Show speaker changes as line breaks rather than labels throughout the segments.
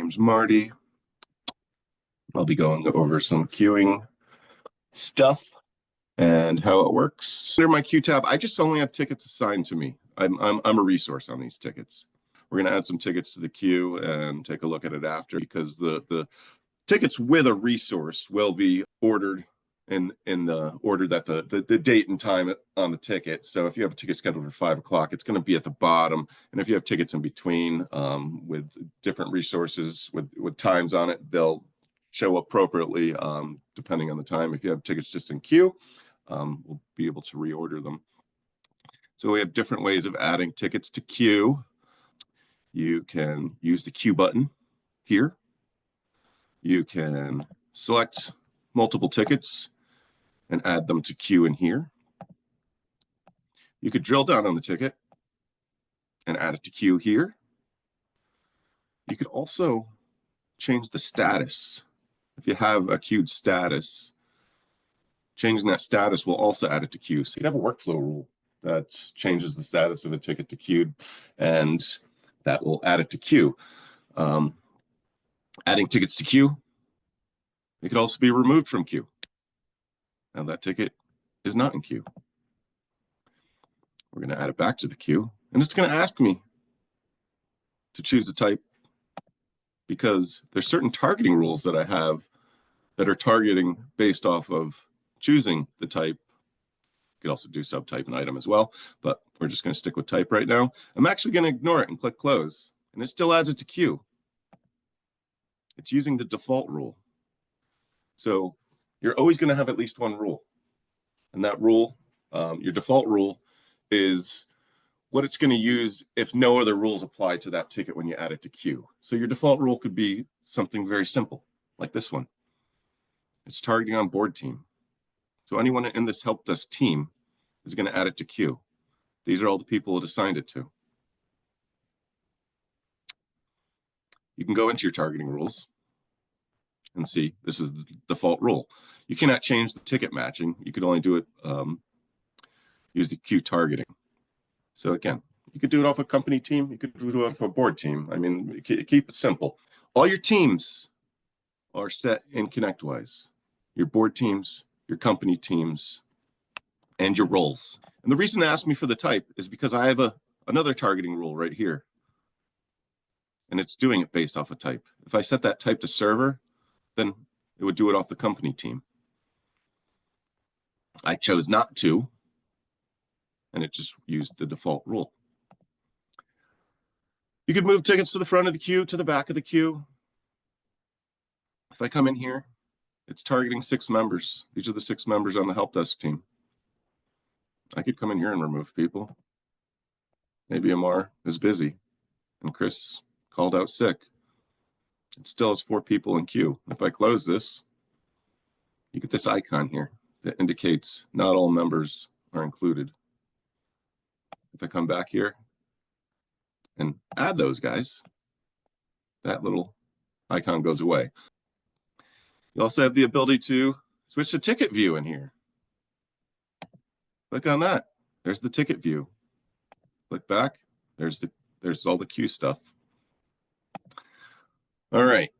name's Marty. I'll be going over some queuing stuff and how it works. Under my queue tab, I just only have tickets assigned to me. I'm a resource on these tickets. We're going to add some tickets to the queue and take a look at it after, because the tickets with a resource will be ordered in the order that the date and time on the ticket. So if you have a ticket scheduled for 5 o'clock, it's going to be at the bottom. And if you have tickets in between with different resources with times on it, they'll show appropriately depending on the time. If you have tickets just in queue, we'll be able to reorder them. So we have different ways of adding tickets to queue. You can use the queue button here. You can select multiple tickets and add them to queue in here. You could drill down on the ticket and add it to queue here. You could also change the status. If you have a queued status, changing that status will also add it to queue. So you have a workflow rule that changes the status of a ticket to queued, and that will add it to queue. Adding tickets to queue, it could also be removed from queue. Now that ticket is not in queue. We're going to add it back to the queue, and it's going to ask me to choose a type, because there's certain targeting rules that I have that are targeting based off of choosing the type. You could also do subtype and item as well, but we're just going to stick with type right now. I'm actually going to ignore it and click close, and it still adds it to queue. It's using the default rule. So you're always going to have at least one rule. And that rule, your default rule, is what it's going to use if no other rules apply to that ticket when you add it to queue. So your default rule could be something very simple, like this one. It's targeting on board team. So anyone in this help desk team is going to add it to queue. These are all the people it assigned it to. You can go into your targeting rules and see this is the default rule. You cannot change the ticket matching. You could only do it, use the queue targeting. So again, you could do it off a company team. You could do it off a board team. I mean, keep it simple. All your teams are set in ConnectWise. Your board teams, your company teams, and your roles. And the reason they asked me for the type is because I have another targeting rule right here. And it's doing it based off a type. If I set that type to server, then it would do it off the company team. I chose not to, and it just used the default rule. You could move tickets to the front of the queue, to the back of the queue. If I come in here, it's targeting 6 members. These are the 6 members on the help desk team. I could come in here and remove people. Maybe Amar is busy and Chris called out sick. It still has 4 people in queue. If I close this, you get this icon here that indicates not all members are included. If I come back here and add those guys, that little icon goes away. You also have the ability to switch to ticket view in here. Click on that. There's the ticket view. Click back. There's all the queue stuff. All right.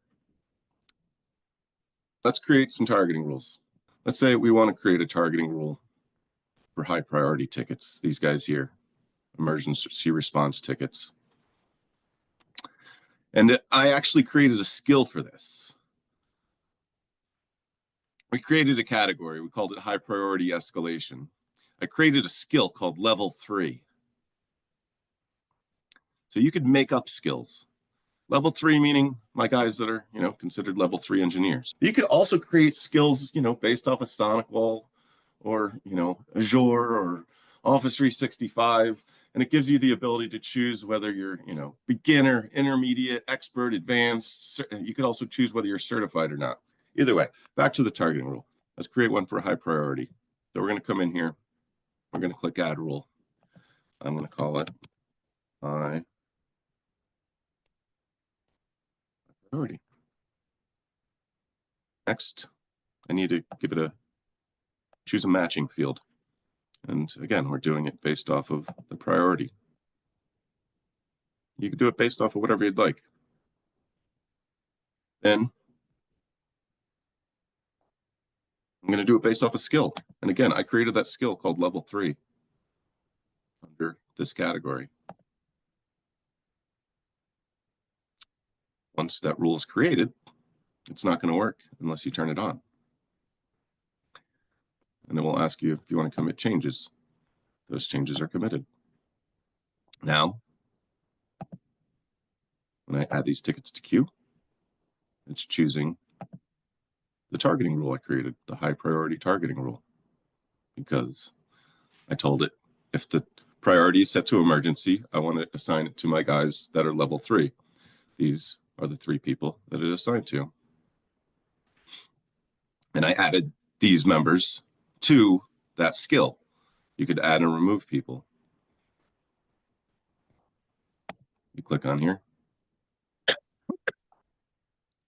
Let's create some targeting rules. Let's say we want to create a targeting rule for high priority tickets. These guys here, emergency response tickets. And I actually created a skill for this. We created a category. We called it high priority escalation. I created a skill called level 3. So you could make up skills. Level 3 meaning my guys that are, considered level 3 engineers. You could also create skills, based off of SonicWall or, Azure or Office 365. And it gives you the ability to choose whether you're, beginner, intermediate, expert, advanced. You could also choose whether you're certified or not. Either way, back to the targeting rule. Let's create one for high priority. So we're going to come in here. We're going to click add rule. I'm going to call it high priority. Next, I need to choose a matching field. And again, we're doing it based off of the priority. You can do it based off of whatever you'd like. And I'm going to do it based off a skill. And again, I created that skill called level 3 under this category. Once that rule is created, it's not going to work unless you turn it on. And it will ask you if you want to commit changes. Those changes are committed. Now, when I add these tickets to queue, it's choosing the targeting rule I created, the high priority targeting rule, because I told it if the priority is set to emergency, I want to assign it to my guys that are level 3. These are the 3 people that it assigned to. And I added these members to that skill. You could add and remove people. You click on here.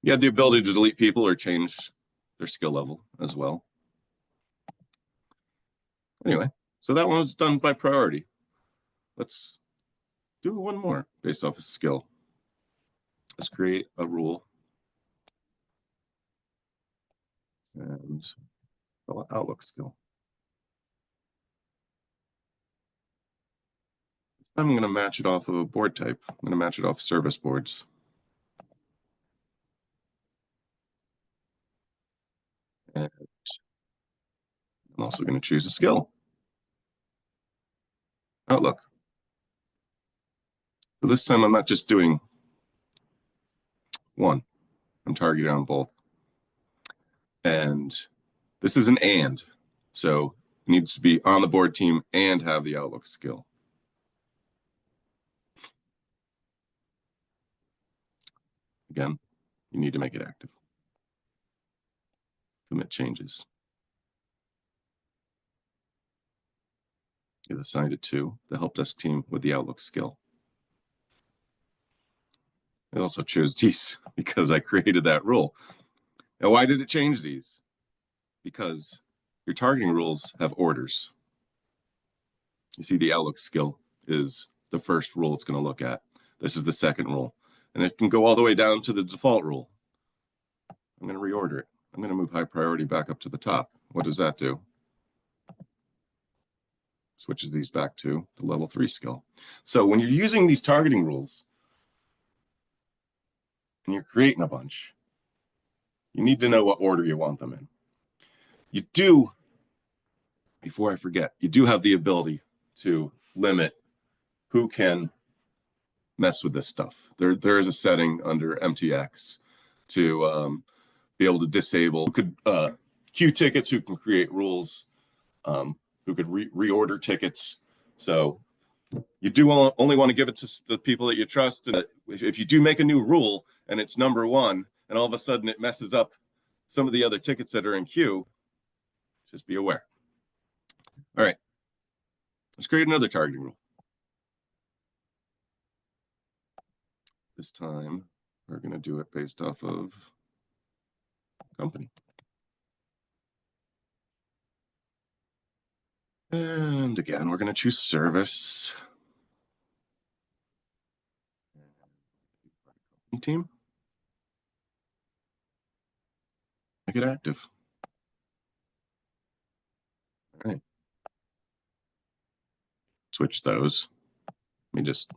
You have the ability to delete people or change their skill level as well. Anyway, so that one was done by priority. Let's do one more based off a skill. Let's create a rule and Outlook skill. I'm going to match it off of a board type. I'm going to match it off service boards. And I'm also going to choose a skill. Outlook. So this time I'm not just doing one. I'm targeting on both. And this is an and. So it needs to be on the board team and have the Outlook skill. Again, you need to make it active. Commit changes. It assigned it to the help desk team with the Outlook skill. I also chose these because I created that rule. Now, why did it change these? Because your targeting rules have orders. You see the Outlook skill is the first rule it's going to look at. This is the second rule. And it can go all the way down to the default rule. I'm going to reorder it. I'm going to move high priority back up to the top. What does that do? Switches these back to the level 3 skill. So when you're using these targeting rules and you're creating a bunch, you need to know what order you want them in. You do, before I forget, you do have the ability to limit who can mess with this stuff. There is a setting under MTX to be able to disable who could queue tickets, who can create rules, who could reorder tickets. So you do only want to give it to the people that you trust. And if you do make a new rule and it's number 1, and all of a sudden it messes up some of the other tickets that are in queue, just be aware. All right, let's create another targeting rule. This time, we're going to do it based off of company. And again, we're going to choose service. Team. Make it active. All right. Switch those. Let me just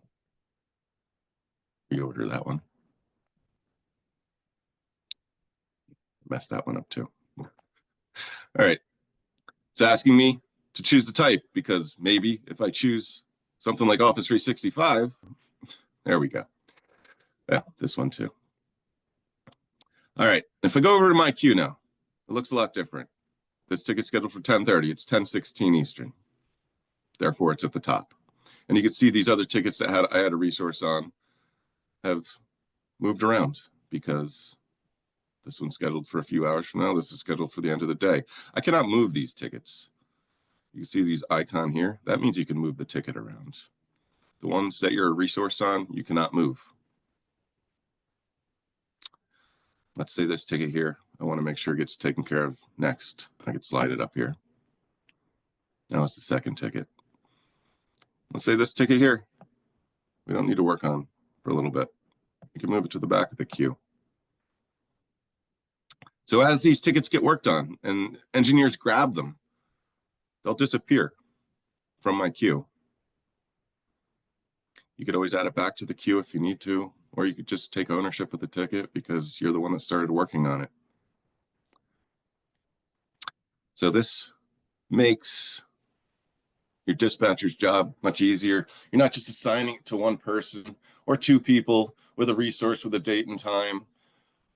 reorder that one. Mess that one up too. All right. It's asking me to choose the type because maybe if I choose something like Office 365, there we go. Yeah, this one too. All right. If I go over to my queue now, it looks a lot different. This ticket's scheduled for 10:30. It's 10:16 Eastern. Therefore, it's at the top. And you can see these other tickets that I had a resource on have moved around because this one's scheduled for a few hours from now. This is scheduled for the end of the day. I cannot move these tickets. You see these icon here? That means you can move the ticket around. The ones that you're a resource on, you cannot move. Let's say this ticket here, I want to make sure it gets taken care of next. I could slide it up here. Now it's the second ticket. Let's say this ticket here, we don't need to work on for a little bit. You can move it to the back of the queue. So as these tickets get worked on and engineers grab them, they'll disappear from my queue. You could always add it back to the queue if you need to, or you could just take ownership of the ticket because you're the one that started working on it. So this makes your dispatcher's job much easier. You're not just assigning it to one person or two people with a resource with a date and time.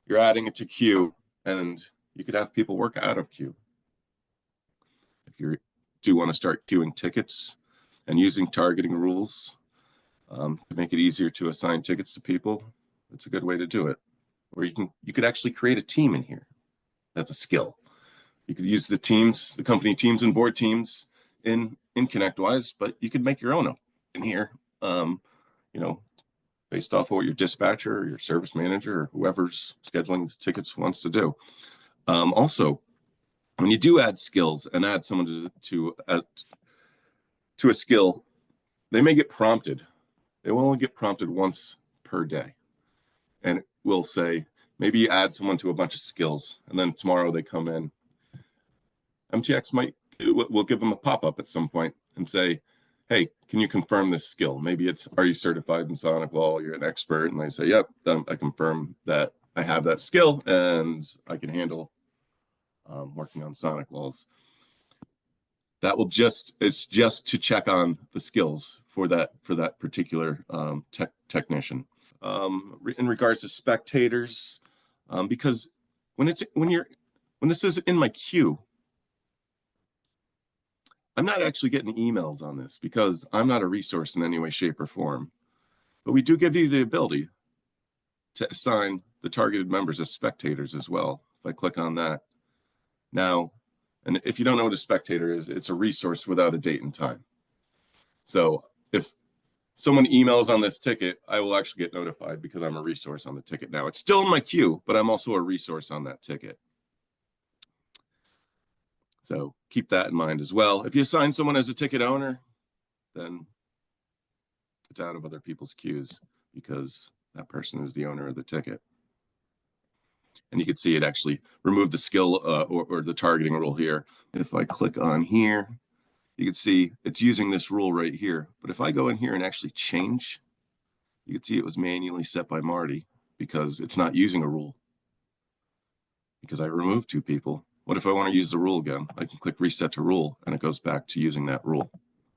You're adding it to queue, and you could have people work out of queue. If you do want to start queuing tickets and using targeting rules to make it easier to assign tickets to people, it's a good way to do it. Or you could actually create a team in here. That's a skill. You could use the teams, the company teams and board teams in ConnectWise, but you could make your own in here, you know, based off of what your dispatcher or your service manager or whoever's scheduling the tickets wants to do. Also, when you do add skills and add someone to a skill, they may get prompted. They will only get prompted once per day. And it will say, maybe you add someone to a bunch of skills, and then tomorrow they come in. MTX will give them a pop-up at some point and say, hey, can you confirm this skill? Maybe it's, are you certified in Sonic Wall? You're an expert. And they say, yep, I confirm that I have that skill and I can handle working on Sonic Walls. That will it's just to check on the skills for that particular technician. In regards to spectators, because when this is in my queue, I'm not actually getting emails on this because I'm not a resource in any way, shape, or form. But we do give you the ability to assign the targeted members as spectators as well. If I click on that now, and if you don't know what a spectator is, it's a resource without a date and time. So if someone emails on this ticket, I will actually get notified because I'm a resource on the ticket now. It's still in my queue, but I'm also a resource on that ticket. So keep that in mind as well. If you assign someone as a ticket owner, then it's out of other people's queues because that person is the owner of the ticket. And you can see it actually removed the skill or the targeting rule here. If I click on here, you can see it's using this rule right here. But if I go in here and actually change, you can see it was manually set by Marty because it's not using a rule because I removed two people. What if I want to use the rule again? I can click reset to rule and it goes back to using that rule.